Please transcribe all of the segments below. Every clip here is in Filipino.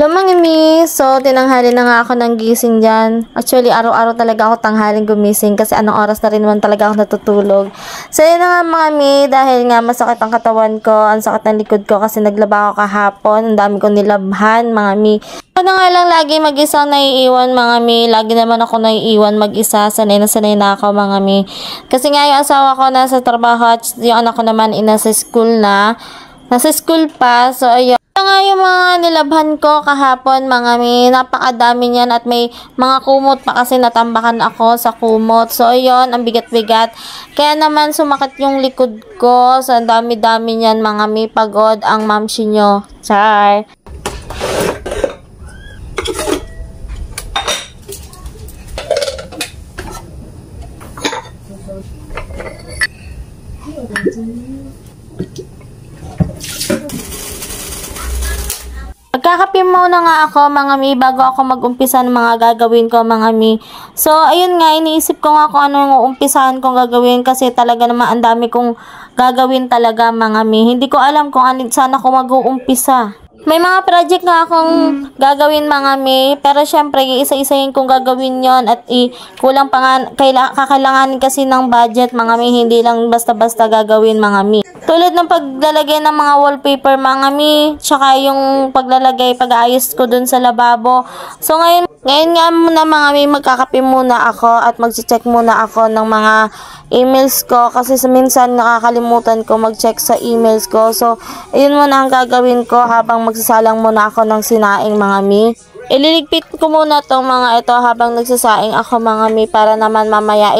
Hello mga mi! So, tinanghali na nga ako ng gising dyan. Actually, araw-araw talaga ako tanghaling gumising kasi anong oras na rin naman talaga ako natutulog. So, yun na nga mga mi, dahil nga masakit ang katawan ko, ang sakit ng likod ko kasi naglaba ako kahapon. Ang dami kong nilabhan mga mi. Ako na nga lang lagi mag-isa naiiwan mga mi. Lagi naman ako naiiwan mag-isa. Sanay na ako mga mi. Kasi nga yung asawa ko nasa trabaho at yung anak ko naman nasa school na. Nasa school pa. So, ayun. Ito nga yung mga nilabhan ko kahapon mga mi, napakadami niyan at may mga kumot pa kasi natambakan ako sa kumot. So ayun, ang bigat-bigat. Kaya naman sumakit yung likod ko. So ang dami-dami niyan mga mi, pagod ang mamsi nyo. Char! Magkakape muna nga ako mga mi bago ako mag-umpisa ng mga gagawin ko mga mi. So ayun nga, iniisip ko nga kung ano yung uumpisahan kong gagawin kasi talaga naman ang dami kong gagawin talaga mga mi. Hindi ko alam kung saan ako mag-uumpisa. May mga project nga akong gagawin mga mi, pero syempre isa-isahin kong gagawin yon at kulang pa nga, kakailanganin kasi ng budget mga mi, hindi lang basta-basta gagawin mga mi. Tulad ng paglalagay ng mga wallpaper mga mi, tsaka yung paglalagay, pag-aayos ko dun sa lababo. So ngayon nga muna mga mi, magkakape muna ako at mag-check muna ako ng mga emails ko kasi minsan nakakalimutan ko mag-check sa emails ko. So ayun muna ang gagawin ko habang magsasalang muna ako ng sinaing mga mi. Ililigpit ko muna tong mga ito habang nagsasaing ako mga mi para naman mamaya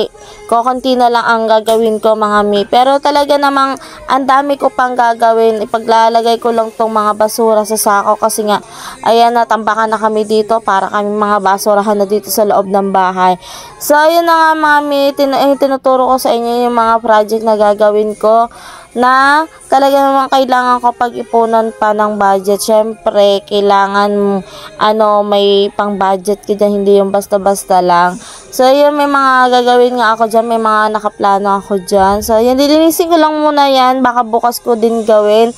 konti na lang ang gagawin ko mga mi. Pero talaga namang ang dami ko pang gagawin. Ipaglalagay ko lang tong mga basura sa sako kasi nga ayan, natambakan na kami dito para kami mga basurahan na dito sa loob ng bahay. So ayun na nga mga mi, tinuturo ko sa inyo yung mga project na gagawin ko na talaga naman kailangan ko pag-ipunan pa ng budget. Syempre, kailangan may pang budget ka dyan, hindi yung basta-basta lang. So, yun, may mga gagawin nga ako dyan, may mga nakaplano ako dyan. So, yun, dilinisin ko lang muna yan, baka bukas ko din gawin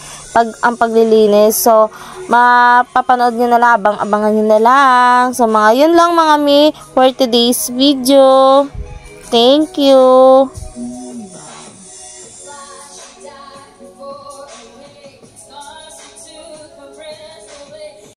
ang paglilinis. So, mapapanood nyo na lang, abangan nyo na lang. So, yun lang mga mi for today's video. Thank you!